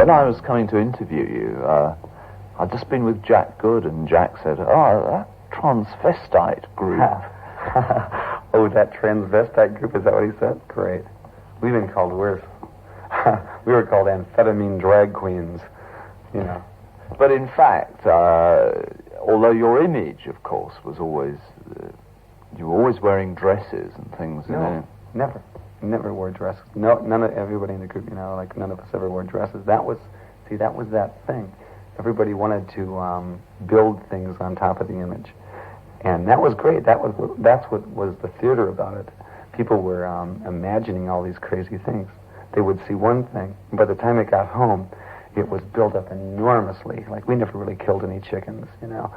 when I was coming to interview you, I'd just been with Jack Good, and Jack said, "Oh, that transvestite group." Oh, that transvestite group, is that what he said? Great. We've been called worse. We were called amphetamine drag queens, you know. But in fact, although your image, of course, was always, you were always wearing dresses and things. No, never. Never wore dresses. No, none of everybody in the group, you know, like none of us ever wore dresses. That was that thing. Everybody wanted to build things on top of the image, and that was great. That's what was the theater about it. People were imagining all these crazy things. They would see one thing, and by the time it got home, it was built up enormously. Like, we never really killed any chickens, you know.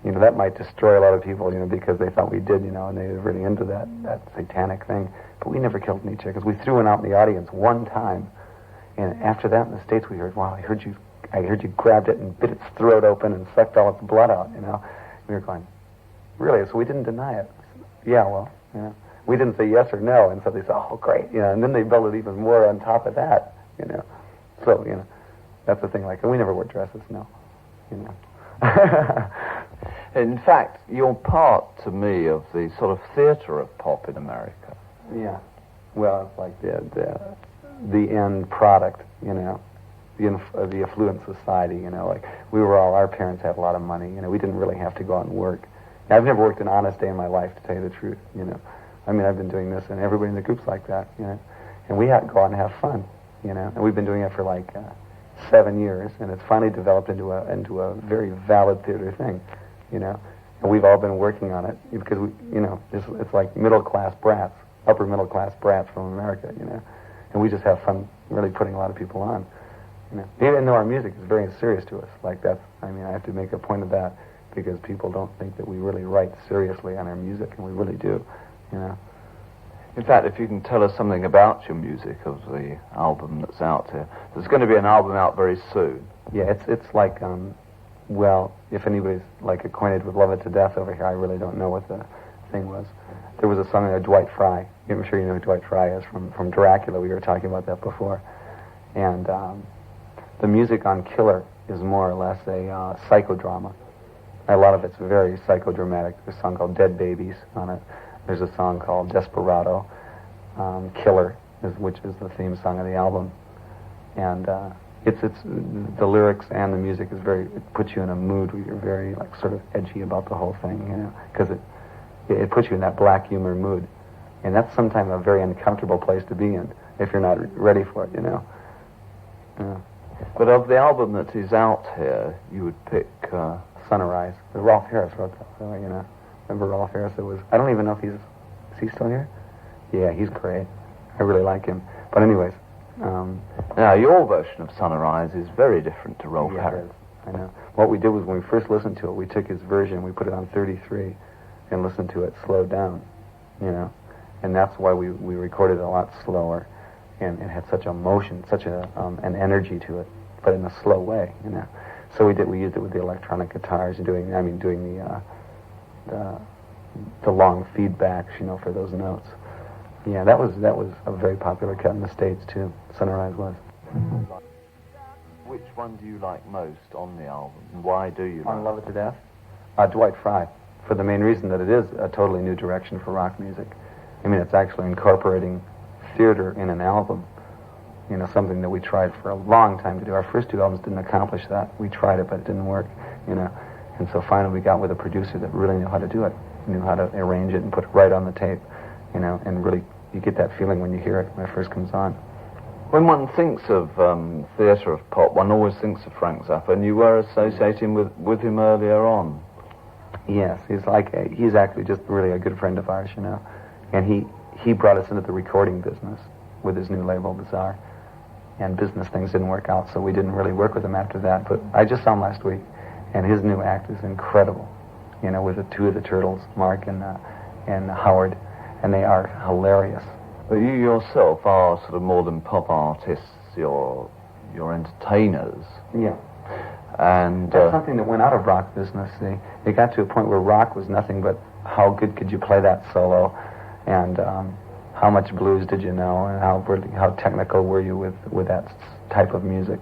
You know, that might destroy a lot of people, you know, because they thought we did, you know, and they were really into that satanic thing. But we never killed any chickens. We threw one out in the audience one time, and after that in the States we heard, "Wow, I heard you grabbed it and bit its throat open and sucked all its blood out," you know. We were going, "Really?" So we didn't deny it. Yeah, well, you know. We didn't say yes or no, and so they said, "Oh, great," you know, and then they built it even more on top of that, you know. So, you know, that's the thing, like, and we never wore dresses, no, you know. In fact, you're part, to me, of the sort of theater of pop in America. Yeah. Well, it's like the end product, you know, the affluent society, you know, like, our parents had a lot of money, you know, we didn't really have to go out and work. I've never worked an honest day in my life, to tell you the truth, you know. I mean, I've been doing this, and everybody in the group's like that, you know. And we had to go out and have fun, you know. And we've been doing it for like 7 years, and it's finally developed into a very valid theater thing, you know. And we've all been working on it because we, you know, it's like middle-class brats, upper middle-class brats from America, you know. And we just have fun really putting a lot of people on, you know. Even though our music is very serious to us, like that's, I mean, I have to make a point of that because people don't think that we really write seriously on our music, and we really do. You know. In fact, if you can tell us something about your music of the album that's out here. There's going to be an album out very soon. Yeah, it's like, well, if anybody's like acquainted with Love It to Death over here, I really don't know what the thing was. There was a song there, Dwight Fry. I'm sure you know who Dwight Fry is from Dracula. We were talking about that before. And the music on Killer is more or less a psychodrama. A lot of it's very psychodramatic. There's a song called Dead Babies on it. There's a song called Desperado, Killer, which is the theme song of the album. And it's the lyrics and the music is it puts you in a mood where you're very, like, sort of edgy about the whole thing, you know, because it puts you in that black humor mood. And that's sometimes a very uncomfortable place to be in if you're not ready for it, you know. Yeah. But of the album that is out here, you would pick Sunrise. Rolf Harris wrote that, you know. Remember Rolf Harris? I don't even know if is he still here? Yeah, he's great. I really like him. But anyways. Now, your version of Sunrise is very different to Rolf Harris. I know. What we did was when we first listened to it, we took his version, we put it on 33, and listened to it slowed down, you know. And that's why we recorded it a lot slower, and it had such emotion, such an energy to it, but in a slow way, you know. So we used it with the electronic guitars, doing the long feedbacks, you know, for those notes. Yeah, that was a very popular cut in the States too. Sunrise was. Which one do you like most on the album, and why do you? On Love It to Death? Dwight Fry, for the main reason that it is a totally new direction for rock music. I mean, it's actually incorporating theater in an album. You know, something that we tried for a long time to do. Our first 2 albums didn't accomplish that. We tried it, but it didn't work, you know. And so finally we got with a producer that really knew how to do it, knew how to arrange it and put it right on the tape, you know, and really you get that feeling when you hear it when it first comes on. When one thinks of theatre of pop, one always thinks of Frank Zappa, and you were associating with him earlier on. Yes, he's actually just really a good friend of ours, you know. And he brought us into the recording business with his new label, Bizarre. And business things didn't work out, so we didn't really work with him after that. But I just saw him last week, and his new act is incredible. You know, with the 2 of the Turtles, Mark and Howard, and they are hilarious. But you yourself are sort of more than pop artists. You're entertainers. Yeah. And that's something that went out of rock business. It got to a point where rock was nothing but how good could you play that solo, and how much blues did you know, and how technical were you with that type of music.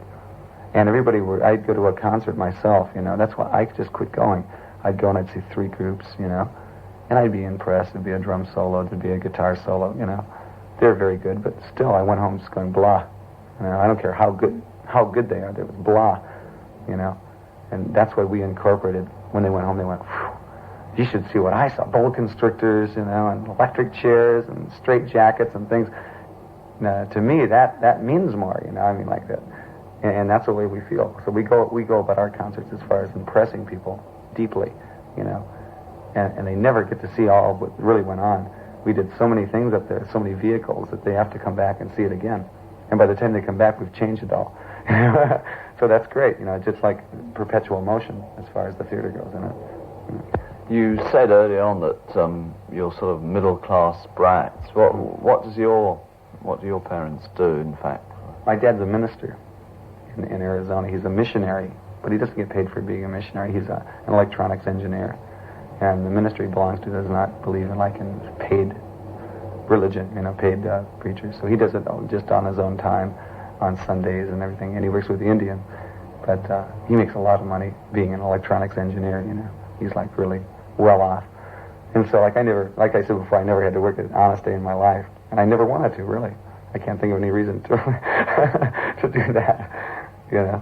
And I'd go to a concert myself, you know. That's why I just quit going. I'd go and I'd see 3 groups, you know, and I'd be impressed. There'd be a drum solo, there'd be a guitar solo, you know. They're very good, but still, I went home just going blah. You know, I don't care how good they are. There was blah, you know. And that's what we incorporated. When they went home, they went, phew, you should see what I saw. Boa constrictors, you know, and electric chairs and straight jackets and things. Now, to me, that means more, you know. I mean, like that. And that's the way we feel. So we go about our concerts as far as impressing people deeply, you know. And they never get to see all what really went on. We did so many things up there, so many vehicles, that they have to come back and see it again. And by the time they come back, we've changed it all. So that's great, you know, just like perpetual motion as far as the theater goes in it. You said earlier on that you're sort of middle-class brats. What do your parents do, in fact? My dad's a minister in Arizona. He's a missionary, but he doesn't get paid for being a missionary. He's an electronics engineer. And the ministry he belongs to does not believe in paid religion, you know, paid preachers. So he does it just on his own time, on Sundays and everything. And he works with the Indian. But he makes a lot of money being an electronics engineer, you know. He's like really well off. And so like I said before, I never had to work an honest day in my life. And I never wanted to, really. I can't think of any reason to to do that, you know.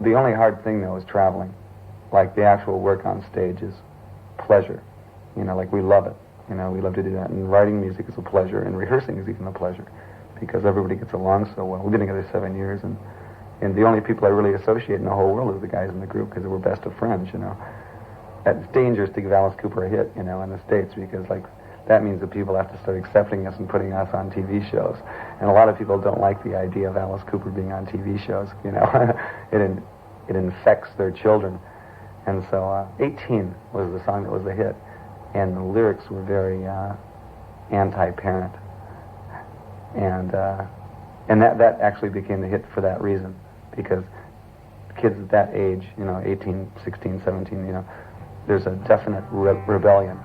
The only hard thing, though, is traveling. Like the actual work on stage is pleasure. You know, like we love it. You know, we love to do that. And writing music is a pleasure, and rehearsing is even a pleasure, because everybody gets along so well. We've been together 7 years, and the only people I really associate in the whole world is the guys in the group, because we're best of friends, you know. It's dangerous to give Alice Cooper a hit, you know, in the States, because, like, that means that people have to start accepting us and putting us on TV shows. And a lot of people don't like the idea of Alice Cooper being on TV shows, you know. It infects their children. And so 18 was the song that was a hit. And the lyrics were very anti-parent. And that actually became the hit for that reason. Because kids at that age, you know, 18, 16, 17, you know, there's a definite rebellion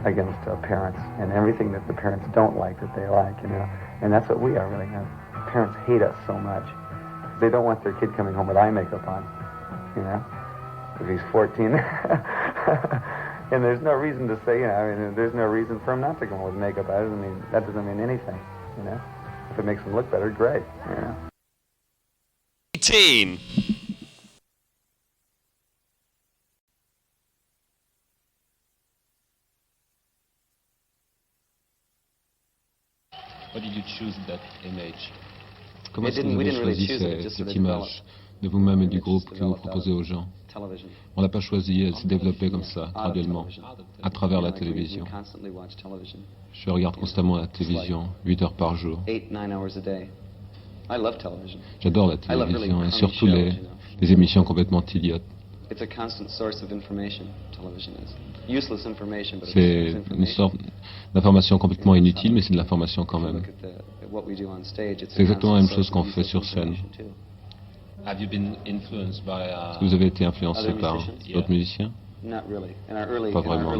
against parents, and everything that the parents don't like that they like, you know. And that's what we are, really. You know? Parents hate us so much. They don't want their kid coming home with eye makeup on, you know, if he's 14. And there's no reason to say, you know, I mean, there's no reason for him not to come home with makeup. That doesn't mean anything, you know. If it makes him look better, great, you know. 18. Why did you choose that image? Comment est-ce que vous avez choisi cette image de vous-même et du groupe que vous proposez aux gens? On l'a pas choisi, elle s'est développée comme ça, graduellement, à travers la télévision. Je regarde constamment la télévision, 8 heures par jour. J'adore la télévision, et surtout les émissions complètement idiotes. C'est une sorte d'information complètement inutile, mais c'est de l'information quand même. C'est exactement la même chose qu'on fait sur scène. Est-ce que vous avez été influencé par d'autres musiciens? Pas vraiment.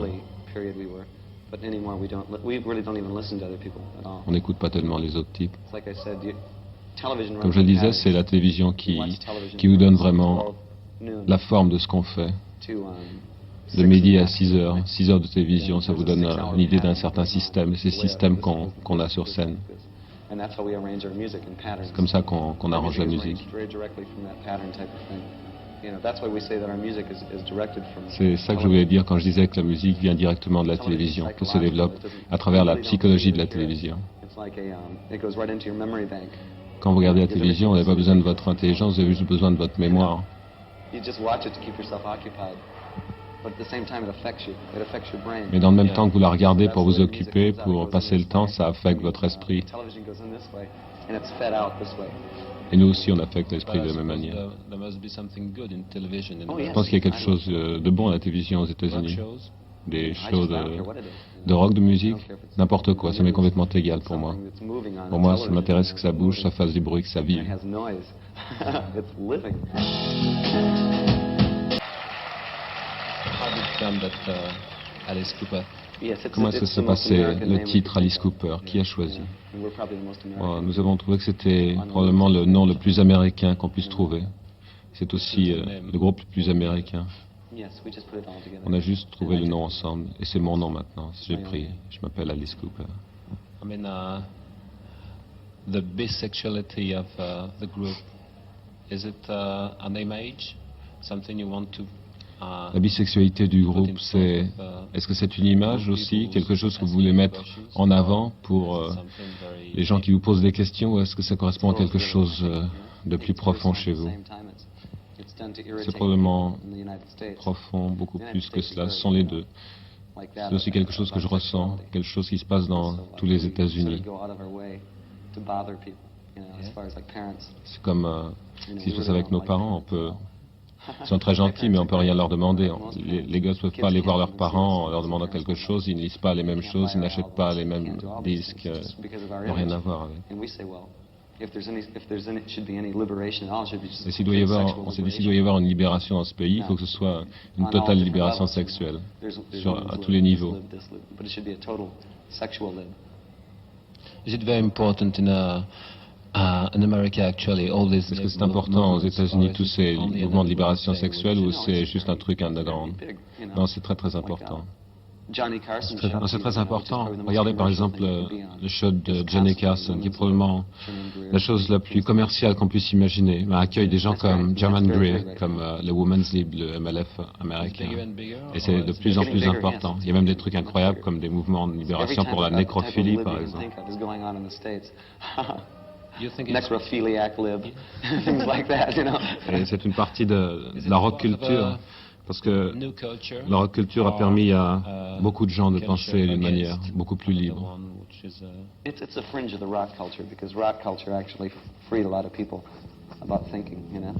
On n'écoute pas tellement les autres types. Comme je le disais, c'est la télévision qui vous donne vraiment la forme de ce qu'on fait. De midi à 6 heures. 6 heures de télévision, ça vous donne une idée d'un certain système, et c'est ce système qu'on a sur scène. C'est comme ça qu'on arrange la musique. C'est ça que je voulais dire quand je disais que la musique vient directement de la télévision, qu'elle se développe à travers la psychologie de la télévision. Quand vous regardez la télévision, vous n'avez pas besoin de votre intelligence, vous avez juste besoin de votre mémoire. Mais dans le même temps que vous la regardez pour vous occuper, pour passer le temps, ça affecte votre esprit. Et nous aussi, on affecte l'esprit de la même manière. Je pense qu'il y a quelque chose de bon à la télévision aux États-Unis. Des shows de rock, de musique, n'importe quoi, ça m'est complètement égal pour moi. Pour moi, ça m'intéresse que ça bouge, ça fasse du bruit, que ça vive. Comment est-ce que ça passait le titre Alice Cooper? Qui a choisi? Nous avons trouvé que c'était probablement le nom le plus américain qu'on puisse trouver. C'est aussi le groupe le plus américain. On a juste trouvé le nom ensemble, et c'est mon nom maintenant. J'ai pris. Je m'appelle Alice Cooper. I mean, the bisexuality of the group, is it an image, something you want to? La bisexualité du groupe, est-ce que c'est une image aussi, quelque chose que vous voulez mettre en avant pour les gens qui vous posent des questions, ou est-ce que ça correspond à quelque chose de plus profond chez vous? C'est probablement profond, beaucoup plus que cela. Ce sont les deux. C'est aussi quelque chose que je ressens, quelque chose qui se passe dans tous les États-Unis. C'est comme ce qui se passe avec nos parents. Ils sont très gentils, mais on peut rien leur demander. Les gosses ne peuvent pas aller voir leurs parents en leur demandant quelque chose. Ils ne lisent pas les mêmes choses, ils n'achètent pas les mêmes disques. Ils n'ont rien à voir avec. Et on s'est dit s'il doit y avoir une libération dans ce pays, il faut que ce soit une totale libération sexuelle, à tous les niveaux. Is it very important in America, actually, all this? Est-ce que c'est important aux États-Unis, tous ces mouvements de libération sexuelle, ou c'est juste un truc underground? Non, c'est très très important. Non, c'est très important. Regardez par exemple le show de Johnny Carson, qui est probablement la chose la plus commerciale qu'on puisse imaginer. Il accueille des gens comme German Greer, comme le Women's Lib, le MLF américain. Et c'est de plus en plus important. Il y a même des trucs incroyables comme des mouvements de libération pour la nécrophilie, par exemple. Necrophiliac lib, things like that, you know. Et c'est une partie de la rock culture, parce que la rock culture a permis à beaucoup de gens de penser d'une manière beaucoup plus libre. It's a fringe of the rock culture, because rock culture actually freed a lot of people about thinking, you know.